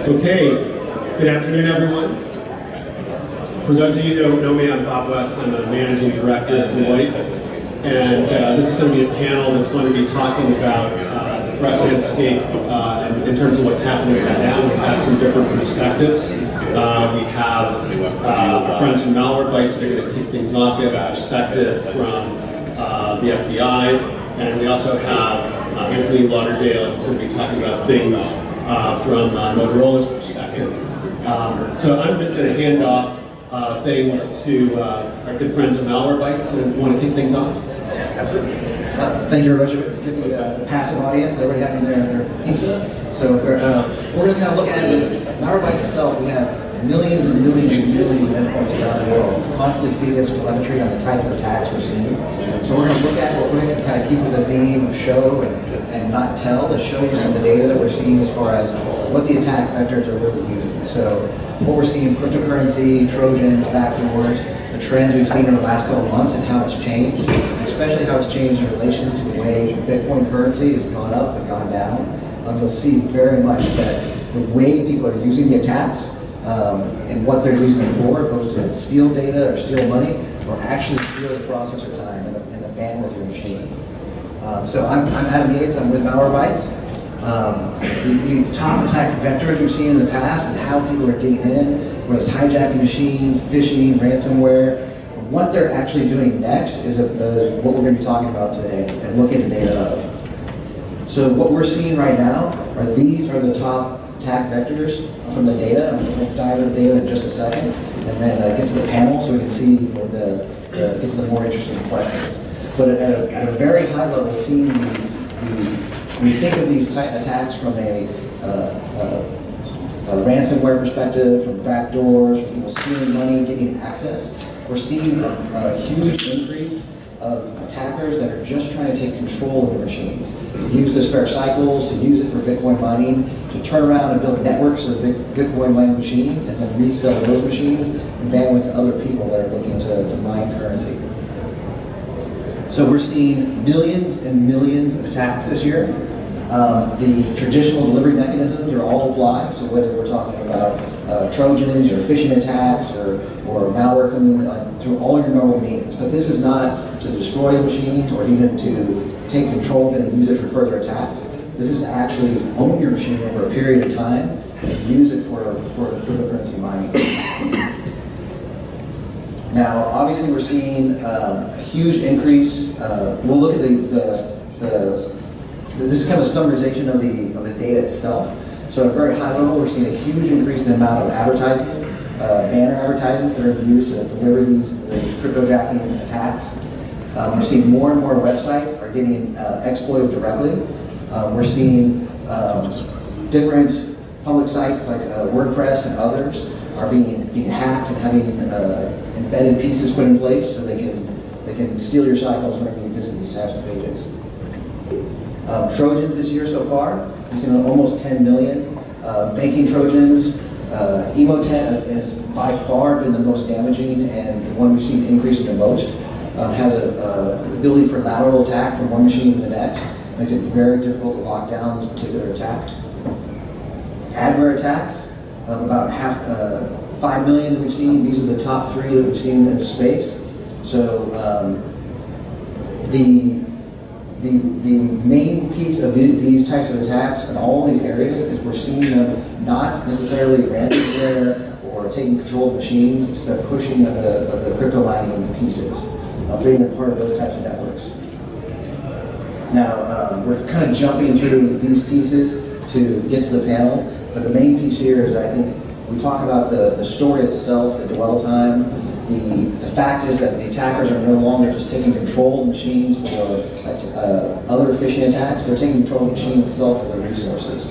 Okay, good afternoon, everyone. For those of you who don't know me, I'm Bob West. I'm the Managing Director at Deloitte. And this is going to be a panel that's going to be talking about the threat landscape and in terms of what's happening right now. We have some different perspectives. We have our friends from Malwarebytes that are going to kick things off. We have a perspective from the FBI. And we also have Anthony Lauderdale who's going to be talking about things from Motorola's perspective. So I'm just going to hand off things to our good friends at Malwarebytes, and want to kick things off? Absolutely. Thank you very much. Give the passive audience, they're already having their pizza. So we're going to kind of look at it as Malwarebytes itself. We have millions and millions and millions of endpoints around the world. It's constantly feeding us telemetry on the type of attacks we're seeing. So we're going to look at it, we're going to kind of keep with the theme of show and not tell, to show you some of the data that we're seeing as far as what the attack vectors are really using. So what we're seeing, cryptocurrency, Trojans, backdoors, the trends we've seen in the last couple of months and how it's changed, especially how it's changed in relation to the way Bitcoin currency has gone up and gone down. You'll see very much that the way people are using the attacks and what they're using them for, opposed to steal data or steal money, or actually steal the processor time and the bandwidth of your machines. So I'm Adam Yates, I'm with Malwarebytes. The top attack vectors we've seen in the past and how people are getting in, whether it's hijacking machines, phishing, ransomware, what they're actually doing next is what we're going to be talking about today and look at the data of. So what we're seeing right now these are the top attack vectors from the data. I'm going to dive into the data in just a second and then get to the panel so we can see get to the more interesting questions. But at a very high level, seeing we think of these attacks from a ransomware perspective, from backdoors, from people stealing money, getting access. We're seeing a huge increase of attackers that are just trying to take control of their machines, to use the spare cycles, to use it for Bitcoin mining, to turn around and build networks of Bitcoin mining machines, and then resell those machines and bandwidth to other people that are looking to mine currency. So we're seeing millions and millions of attacks this year. The traditional delivery mechanisms are all applied, so whether we're talking about Trojans or phishing attacks or malware coming through all your normal means. But this is not to destroy the machines or even to take control of it and use it for further attacks. This is to actually own your machine over a period of time and use it for cryptocurrency mining. Now, obviously, we're seeing a huge increase. We'll look at this is kind of a summarization of the data itself. So at a very high level, we're seeing a huge increase in the amount of advertising, banner advertisements that are used to deliver these cryptojacking attacks. We're seeing more and more websites are getting exploited directly. We're seeing different public sites like WordPress and others are being hacked and having embedded pieces put in place so they can steal your cycles whenever you visit these types of pages. Trojans this year so far, we've seen almost 10 million. Banking Trojans, Emotet has by far been the most damaging and the one we've seen increasing the most. Has the ability for lateral attack from one machine to the next. Makes it very difficult to lock down this particular attack. Adware attacks, about 5 million that we've seen. These are the top 3 that we've seen in the space. So the main piece of these types of attacks in all these areas is we're seeing them not necessarily ransomware or taking control of machines. It's the pushing of the crypto mining pieces, being a part of those types of networks. Now we're kind of jumping through these pieces to get to the panel, but the main piece here is I think we talk about the story itself, the dwell time. The fact is that the attackers are no longer just taking control of the machines for other phishing attacks. They're taking control of the machine itself for their resources.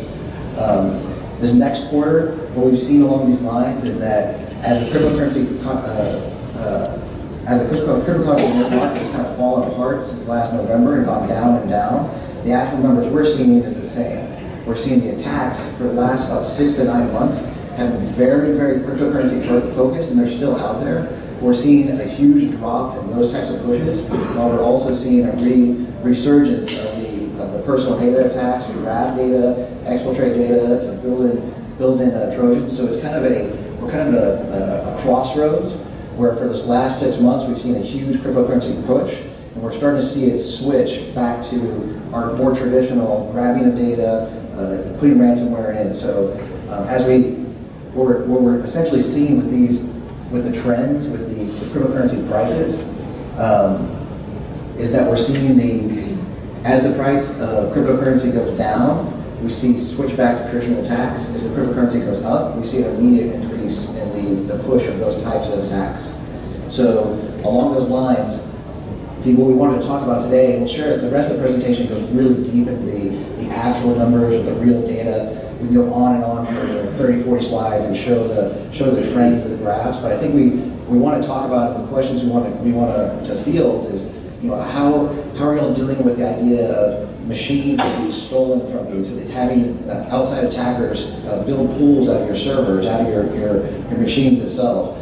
This next quarter, what we've seen along these lines is that as the cryptocurrency market has kind of fallen apart since last November and gone down and down, the actual numbers we're seeing is the same. We're seeing the attacks for the last about 6 to 9 months have been very, very cryptocurrency focused, and they're still out there. We're seeing a huge drop in those types of pushes, while we're also seeing a resurgence of the personal data attacks, to grab data, exfiltrate data, to build in build in Trojans. So it's we're kind of at a crossroads where for this last 6 months we've seen a huge cryptocurrency push, and we're starting to see it switch back to our more traditional grabbing of data, putting ransomware in. So what we're essentially seeing with the trends, with the cryptocurrency prices, is that we're seeing as the price of cryptocurrency goes down, we see switch back to traditional attacks. As the cryptocurrency goes up, we see an immediate increase in the push of those types of attacks. So along those lines, what we wanted to talk about today, and we'll share the rest of the presentation goes really deep into the actual numbers of the real data. We can go on and on for 30, 40 slides and show the trends of the graphs. But I think we want to talk about, and the questions we want to field is, how are y'all dealing with the idea of machines that be stolen from you, so that having outside attackers build pools out of your servers, out of your machines itself.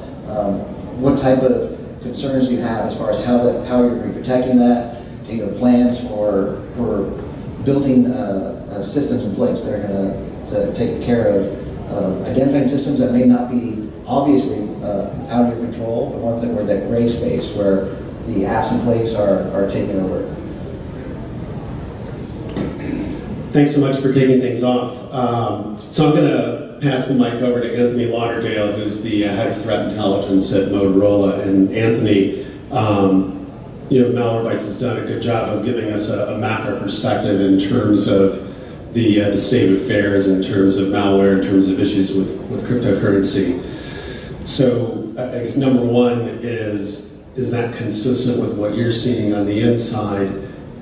What type of concerns do you have as far as how you're protecting that? Plans for building systems in place that are going to take care of identifying systems that may not be obviously out of your control, but ones that were that gray space where the apps in place are taking over. Thanks so much for kicking things off. So I'm going to pass the mic over to Anthony Lauderdale, who's the head of threat intelligence at Motorola. And Anthony, Malwarebytes has done a good job of giving us a macro perspective in terms of the state of affairs, in terms of malware, in terms of issues with cryptocurrency. So I guess number one is that consistent with what you're seeing on the inside,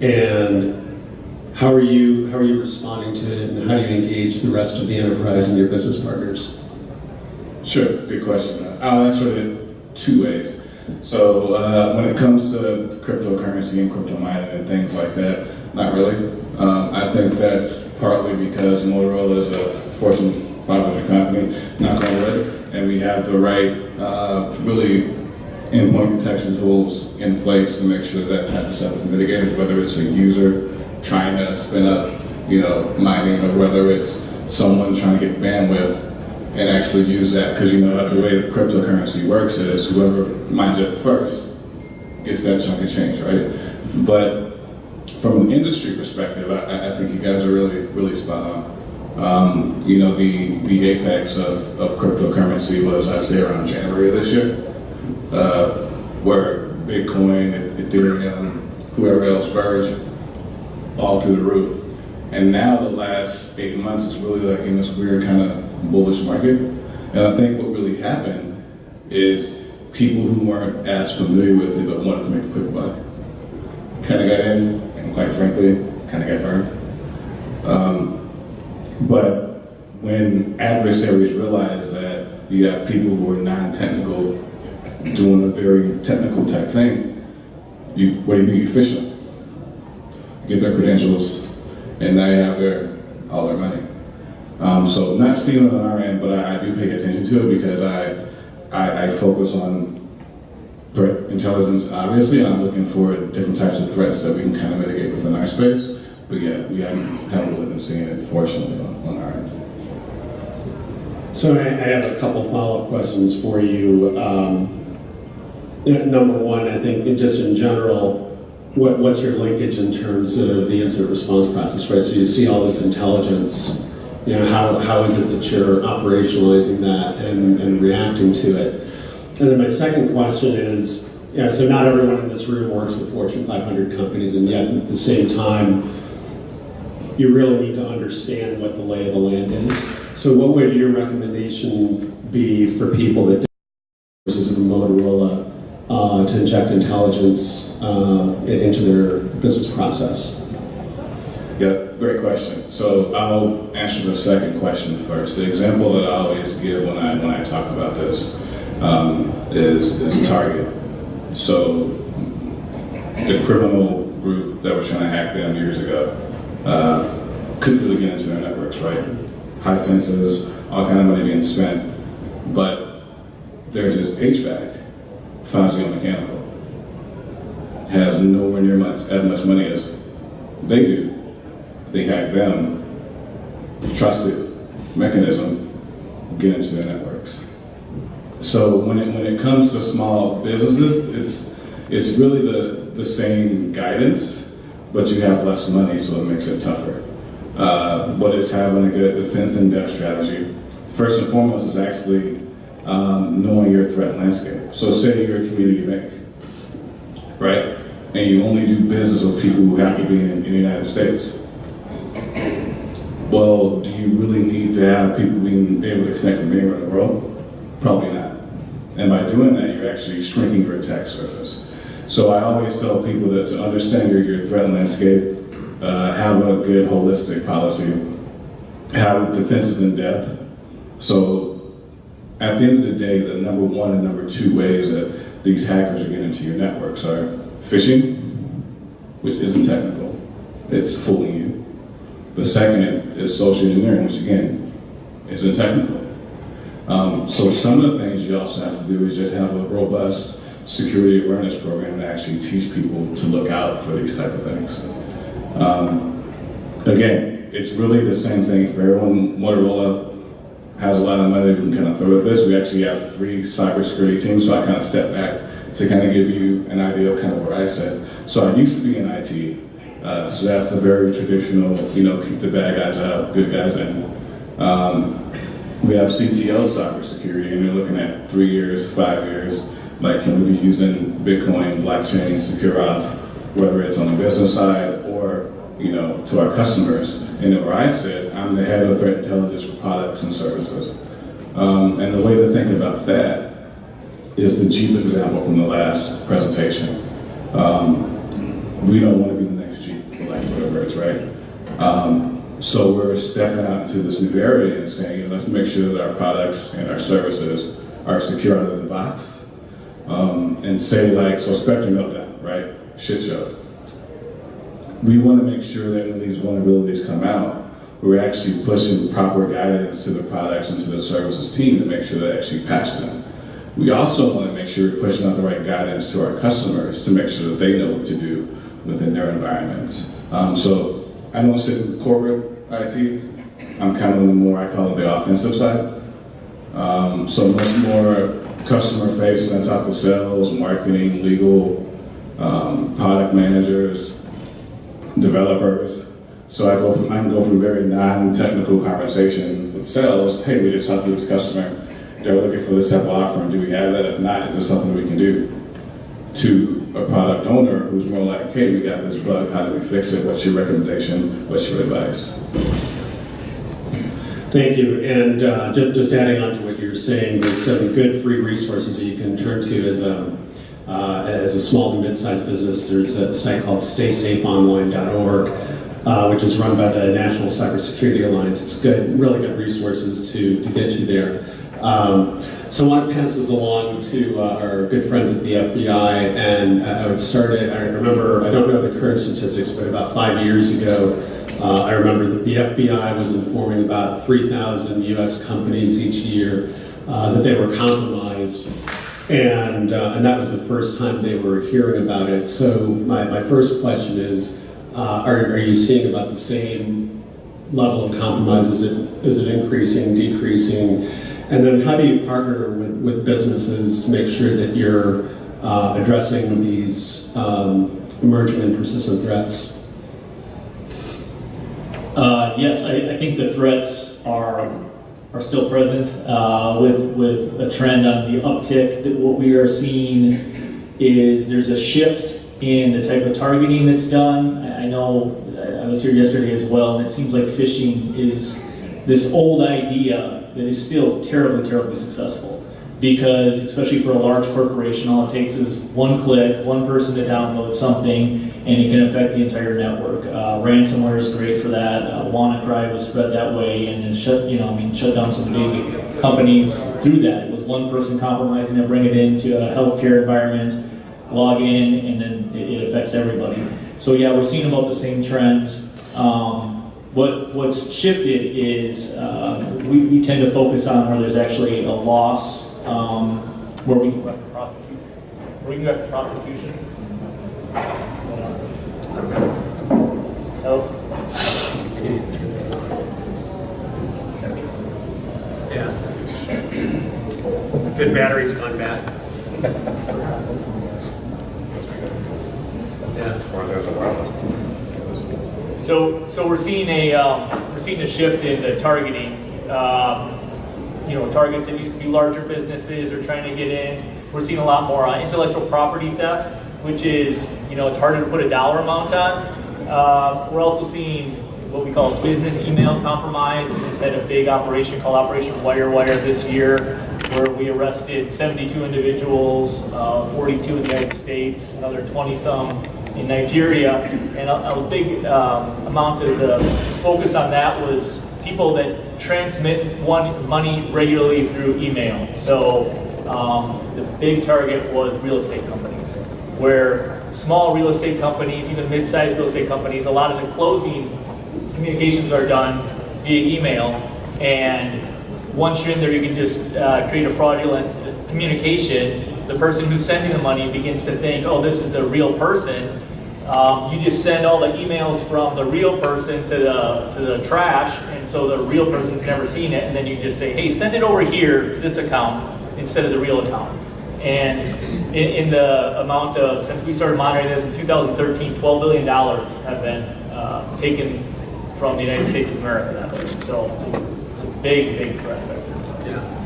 and how are you responding to it, and how do you engage the rest of the enterprise and your business partners? Sure, good question. I'll answer it two ways. So when it comes to cryptocurrency and crypto mining and things like that, not really. I think that's partly because Motorola is a Fortune 500 company, knock on wood, and we have the right really endpoint protection tools in place to make sure that type of stuff is mitigated, whether it's a user trying to spin up, mining, or whether it's someone trying to get bandwidth and actually use that, because the way cryptocurrency works is whoever mines it first gets that chunk of change, right? But from an industry perspective, I think you guys are really, really spot on. The apex of cryptocurrency was, I'd say, around January of this year, where Bitcoin, Ethereum, whoever else, Verge, all through the roof. And now the last 8 months is really like in this weird kind of bullish market. And I think what really happened is people who weren't as familiar with it but wanted to make a quick buck kind of got in, and quite frankly, kind of got burned. But when adversaries realize that you have people who are non-technical doing a very technical type thing, what do? You fish them. Get their credentials, and now you have all their money. So not stealing on our end, but I do pay attention to it because I focus on threat intelligence. Obviously, I'm looking for different types of threats that we can kind of mitigate within our space. But yeah, we haven't really been seeing it, fortunately, on our end. So I have a couple follow-up questions for you. Number one, I think just in general, what's your linkage in terms of the incident response process, right? So you see all this intelligence, how is it that you're operationalizing that and reacting to it? And then my second question is, so not everyone in this room works with Fortune 500 companies, and yet at the same time, you really need to understand what the lay of the land is. So what would your recommendation be for people that versus Motorola to inject intelligence into their business process? Yeah, great question. So I'll answer the second question first. The example that I always give when I talk about this is Target. So the criminal group that was trying to hack them years ago couldn't really get into their networks, right? High fences, all kind of money being spent. But there's this HVAC, Fazio Mechanical, has nowhere near as much money as they do. They hack them, trusted mechanism, get into their networks. So when it comes to small businesses, it's really the same guidance, but you have less money, so it makes it tougher. But it's having a good defense in-depth strategy. First and foremost is actually knowing your threat landscape. So say you're a community bank, right? And you only do business with people who have to be in the United States. Well, do you really need to have people being able to connect from anywhere in the world? Probably not. And by doing that, you're actually shrinking your attack surface. So I always tell people that to understand your threat landscape, have a good holistic policy, have defenses in depth. So at the end of the day, the number one and number two ways that these hackers are getting into your networks are phishing, which isn't technical, it's fooling you. The second is social engineering, which again, isn't technical. So some of the things you also have to do is just have a robust security awareness program to actually teach people to look out for these type of things. Again, it's really the same thing for everyone. Motorola has a lot of money we can kind of throw at this. We actually have 3 cybersecurity teams, so I kind of step back to kind of give you an idea of kind of where I sit. So I used to be in IT, so that's the very traditional, keep the bad guys out, good guys in. We have CTO cybersecurity, and they're looking at 3 years, 5 years. Like, can we be using Bitcoin, blockchain, secure auth, whether it's on the business side or, to our customers. And where I sit, I'm the head of threat intelligence for products and services. And the way to think about that is the Jeep example from the last presentation. We don't want to be the next Jeep, for lack of better words, right? So we're stepping out into this new area and saying, let's make sure that our products and our services are secure out of the box. And say so Spectrum meltdown, right? Shit show. We want to make sure that when these vulnerabilities come out, we're actually pushing proper guidance to the products and to the services team to make sure they actually patch them. We also want to make sure we're pushing out the right guidance to our customers to make sure that they know what to do within their environments. So I don't sit in corporate IT. I'm kind of more, I call it the offensive side. So much more customer facing. I talk to sales, marketing, legal, product managers, developers. So I can go from very non-technical conversation with sales. Hey, we just talked to this customer. They're looking for this type of offering. Do we have that? If not, is there something we can do? To a product owner who's more like, hey, we got this bug. How do we fix it? What's your recommendation? What's your advice? Thank you. And just adding on to what you're saying, there's some good free resources that you can turn to as a small to mid-sized business. There's a site called staysafeonline.org, which is run by the National Cybersecurity Alliance. It's good, really good resources to get you there. So I want to pass this along to our good friends at the FBI, and I would start it. I remember, I don't know the current statistics, but about 5 years ago, I remember that the FBI was informing about 3,000 U.S. companies each year that they were compromised, and that was the first time they were hearing about it. So my first question is, are you seeing about the same level of compromise? Is it increasing, decreasing? And then how do you partner with businesses to make sure that you're addressing these emerging and persistent threats? Yes, I think the threats are still present with a trend on the uptick. That what we are seeing is there's a shift in the type of targeting that's done. I know I was here yesterday as well, and it seems like phishing is this old idea that is still terribly, terribly successful. Because, especially for a large corporation, all it takes is one click, one person to download something, and it can affect the entire network. Ransomware is great for that. WannaCry was spread that way, and it shut down some big companies through that. It was one person compromising and bring it into a healthcare environment, log in, and then it affects everybody. So yeah, we're seeing about the same trends. What's shifted is we tend to focus on where there's actually a loss, where we can go after prosecution. Good battery's gone bad. Yeah. So we're seeing a shift in the targeting. Targets that used to be larger businesses are trying to get in. We're seeing a lot more intellectual property theft, which is, it's harder to put a dollar amount on. We're also seeing what we call business email compromise. We just had a big operation called Operation Wire this year, where we arrested 72 individuals, 42 in the United States, another 20-some in Nigeria, and a big amount of the focus on that was people that transmit money regularly through email. So the big target was real estate companies, where small real estate companies, even mid-sized real estate companies, a lot of the closing communications are done via email, and once you're in there, you can just create a fraudulent communication. The person who's sending the money begins to think, oh, this is the real person. You just send all the emails from the real person to the trash, and so the real person's never seen it, and then you just say, hey, send it over here to this account instead of the real account. And in the amount of, since we started monitoring this in 2013, $12 billion have been taken from the United States of America that way. So it's a big threat.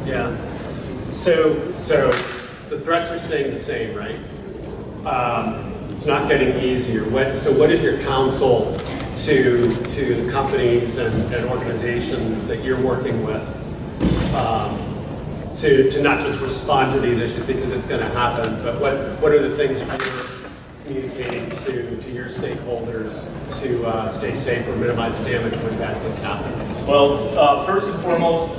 Yeah. So the threats are staying the same, right? It's not getting easier. What is your counsel to the companies and organizations that you're working with to not just respond to these issues because it's going to happen, but what are the things that you're communicating to your stakeholders to stay safe or minimize the damage when bad things happen? Well, first and foremost,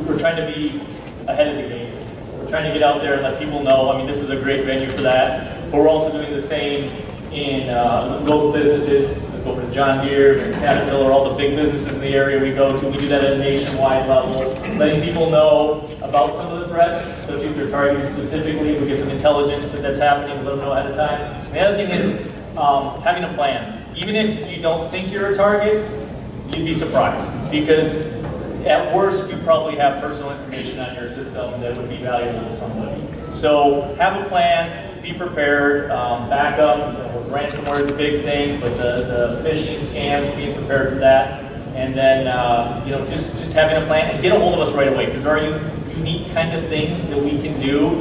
we're trying to be ahead of the game. We're trying to get out there and let people know. I mean, this is a great venue for that. But we're also doing the same in local businesses. We go over to John Deere and Caterpillar, all the big businesses in the area we go to. We do that at a nationwide level, letting people know about some of the threats, especially if they're targeted specifically. We get some intelligence that's happening, we let them know ahead of time. And the other thing is having a plan. Even if you don't think you're a target, you'd be surprised. Because at worst, you probably have personal information on your system that would be valuable to somebody. So have a plan. Be prepared, backup, ransomware is a big thing, but the phishing scams, being prepared for that, and then just having a plan and get a hold of us right away, because there are unique kind of things that we can do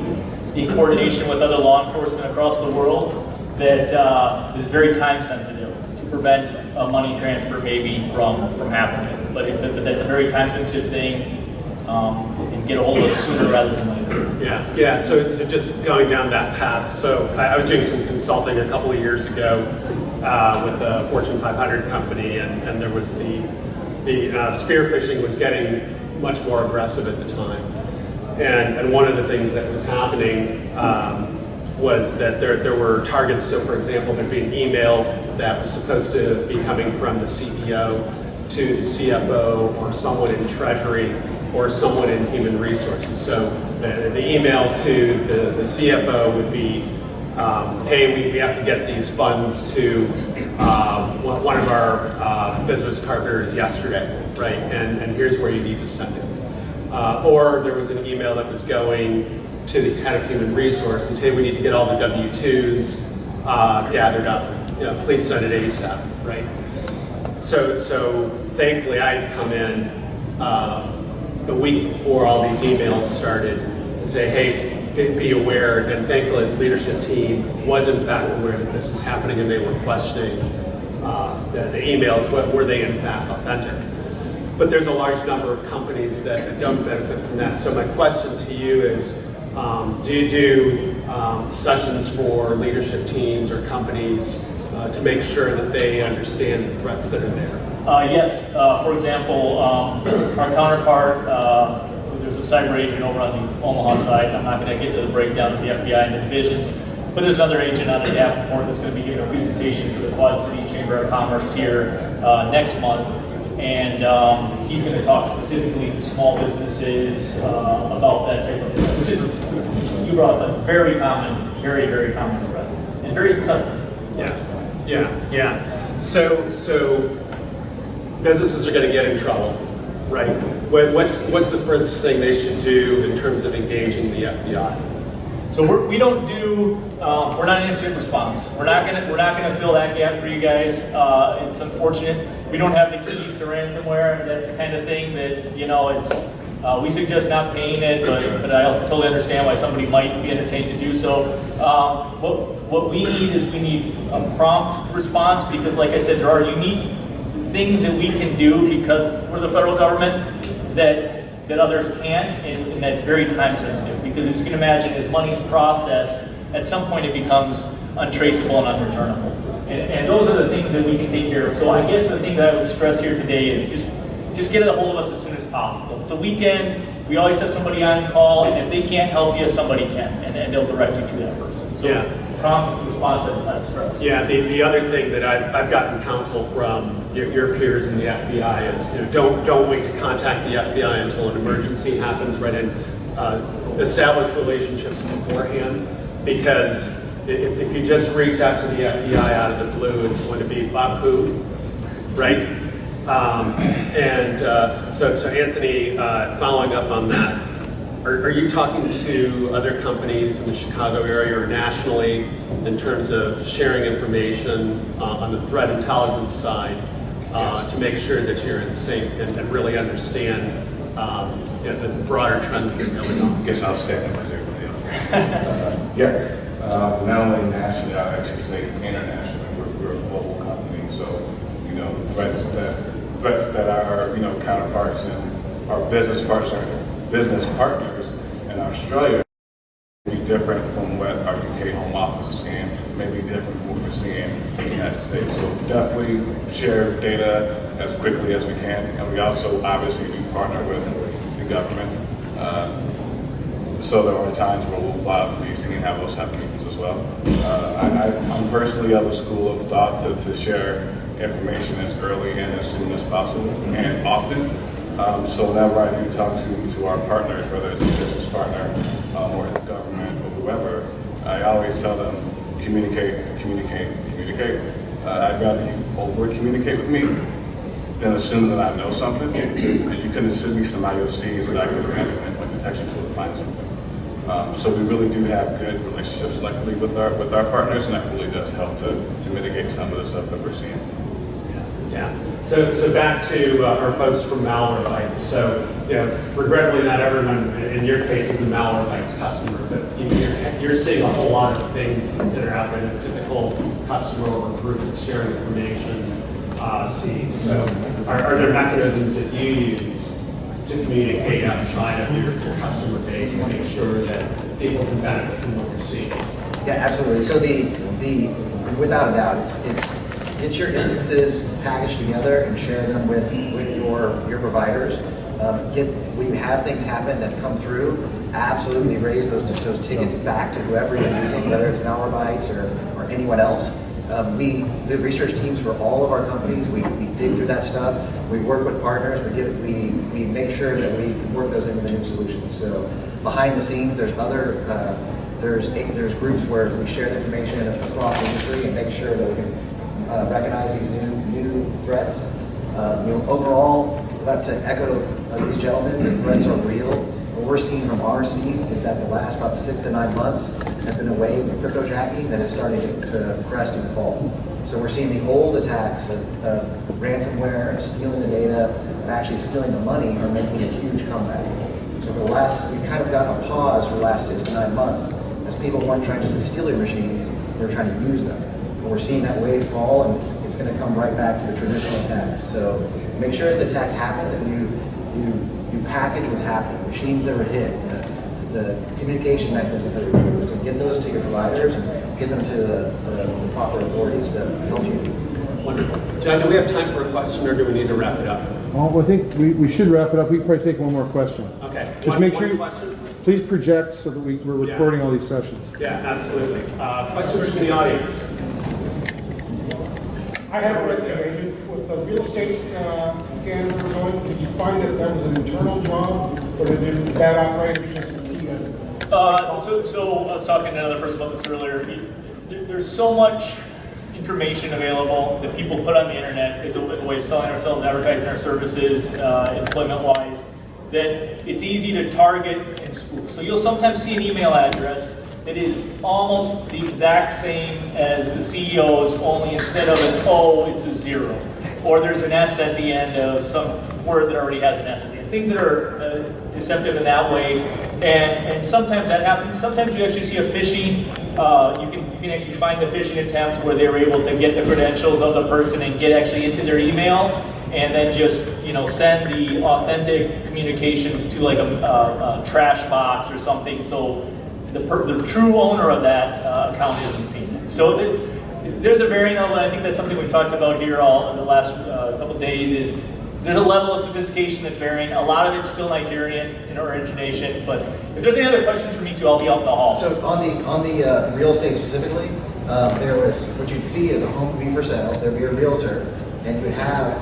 in coordination with other law enforcement across the world that is very time sensitive to prevent a money transfer maybe from happening. But that's a very time sensitive thing. And get a hold of us sooner rather than later. Yeah. So just going down that path. So I was doing some consulting a couple of years ago with a Fortune 500 company, and there was the spear phishing was getting much more aggressive at the time. And one of the things that was happening was that there were targets. So, for example, there'd be an email that was supposed to be coming from the CEO to the CFO or someone in Treasury or someone in human resources. So the email to the CFO would be, hey, we have to get these funds to one of our business partners yesterday, right? And here's where you need to send it. Or there was an email that was going to the head of human resources, hey, we need to get all the W-2s gathered up. Please send it ASAP, right? So thankfully I had come in the week before all these emails started to say, hey, be aware, and thankfully the leadership team was in fact aware that this was happening, and they were questioning the emails, were they in fact authentic? But there's a large number of companies that don't benefit from that. So my question to you is, do you do sessions for leadership teams or companies to make sure that they understand the threats that are there? Yes. For example, our counterpart, there's a cyber agent over on the Omaha side. I'm not going to get to the breakdown of the FBI and the divisions, but there's another agent out of Davenport that's going to be giving a presentation for the Quad City Chamber of Commerce here next month. And he's going to talk specifically to small businesses about that type of thing, which is, you brought up a very common, very, very common threat, and very successful. Yeah. So businesses are going to get in trouble. right? What's the first thing they should do in terms of engaging the FBI? So we don't do, we're not an incident response. We're not gonna fill that gap for you guys. It's unfortunate. We don't have the keys to ransomware. That's the kind of thing that, you know, it's, we suggest not paying it, but I also totally understand why somebody might be entertained to do so. What we need is we need a prompt response, because like I said, there are unique things that we can do because we're the federal government that others can't, and that's very time sensitive, because as you can imagine, as money's processed, at some point it becomes untraceable and unreturnable. And those are the things that we can take care of. So I guess the thing that I would stress here today is just get a hold of us as soon as possible. It's a weekend, we always have somebody on call, and if they can't help you, somebody can, and they'll direct you to that person. So Yeah. prompt response at stress. Yeah, the other thing that I've gotten counsel from your peers in the FBI is, you know, don't wait to contact the FBI until an emergency happens, right? And establish relationships beforehand, because if you just reach out to the FBI out of the blue, it's going to be about who, right? So Anthony, following up on that, are you talking to other companies in the Chicago area or nationally in terms of sharing information on the threat intelligence side to make sure that you're in sync and really understand you know, the broader trends that are going on? I guess I'll stand up as everybody else. Yes, not only nationally, I'll actually say internationally. We're a global company, so you know threats that our counterparts and our business partners in Australia may be different from what our UK Home Office is seeing, maybe different from what we're seeing in the United States. So definitely share data as quickly as we can, and we also obviously do partner with the government. So there are times where we'll fly out to DC and have those type of meetings as well. I'm personally of a school of thought to share information as early and as soon as possible and often. So whenever I do talk to our partners, whether it's a business partner or the government or whoever, I always tell them communicate. I'd rather you over communicate with me than assume that I know something. And you can send me some IOCs that I could run an endpoint detection tool to find something. So we really do have good relationships, luckily, with our partners, and that really does help to mitigate some of the stuff that we're seeing. Yeah. So back to our folks from Malwarebytes. So, you know, regrettably, not everyone in your case is a Malwarebytes customer, but you're seeing a whole lot of things that are out there that typical customer or group that's sharing information sees. So, are there mechanisms that you use to communicate outside of your customer base to make sure that people can benefit from what you're seeing? Yeah, absolutely. So the without a doubt, it's get your instances packaged together and share them with your providers. When you have things happen that come through, absolutely raise those tickets back to whoever you're using, whether it's Malwarebytes or anyone else. The research teams for all of our companies, we dig through that stuff. We work with partners. We make sure that we work those into the new solutions. So behind the scenes, there's groups where we share the information across the industry and make sure that we can recognize these new threats. Overall, to echo these gentlemen, the threats are real. What we're seeing from our team is that the last about 6 to 9 months has been a wave of cryptojacking that is starting to crest and fall. So we're seeing the old attacks of ransomware, of stealing the data, of actually stealing the money are making a huge comeback. So we kind of got a pause for the last 6 to 9 months as people weren't trying just to steal your machines, they were trying to use them. And we're seeing that wave fall, and it's going to come right back to the traditional attacks. So make sure as the attacks happen that you package what's happening, machines that were hit, the communication mechanisms that are used, and get those to your providers and get them to the proper authorities to help you. Wonderful. John, do we have time for a question, or do we need to wrap it up? Well, I think we should wrap it up. We can probably take one more question. Okay. Just make sure one you question? please project so that we're recording all these sessions. Yeah, absolutely. Questions from the audience? I have a question. With the real estate scan we were going, did you find that that was an internal job, or did bad operators just see it? So I was talking to another person about this earlier. There's so much information available that people put on the internet as a way of selling ourselves, advertising our services, employment-wise, that it's easy to target and spoof. So you'll sometimes see an email address that is almost the exact same as the CEO's, only instead of an O, it's a 0. Or there's an S at the end of some word that already has an S at the end. Things that are deceptive in that way. And sometimes that happens. Sometimes you actually see a phishing. You can actually find the phishing attempt where they were able to get the credentials of the person and get actually into their email, and then just send the authentic communications to like a trash box or something. So the true owner of that account isn't seen. So there's a varying level. I think that's something we've talked about here all in the last couple of days. Is there's a level of sophistication that's varying. A lot of it's still Nigerian in origination. But if there's any other questions for me too, I'll be out in the hall. So on the real estate specifically, there was what you'd see is a home would be for sale. There'd be a realtor, and you'd have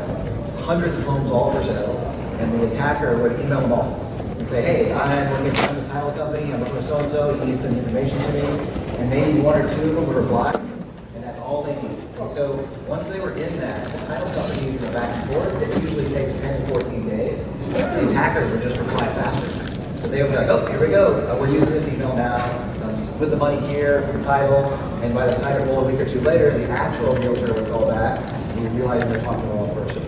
hundreds of homes all for sale, and the attacker would email them all and say, hey, I'm working for the title company, I'm working with so-and-so, he needs some information to me, and maybe one or two of them would reply, and that's all they need. And so once they were in that, the title companies go back and forth, it usually takes 10 to 14 days. The attackers would just reply faster. So they would be like, oh, here we go, we're using this email now, put the money here for the title, and by the time a week or two later, the actual realtor would call back, and you realize they're talking to the wrong person.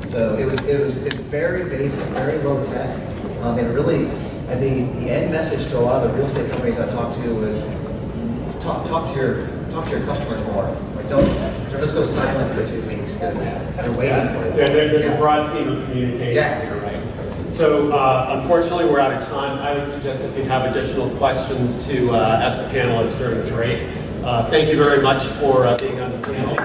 So it's very basic, very low tech. And really, the end message to a lot of the real estate companies I talk to is talk to your customers more. Like don't just go silent for 2 weeks because they're waiting for it. There's a broad theme of communication. Yeah. Here, right? So unfortunately, we're out of time. I would suggest if you have additional questions to ask the panelists during the break. Thank you very much for being on the panel.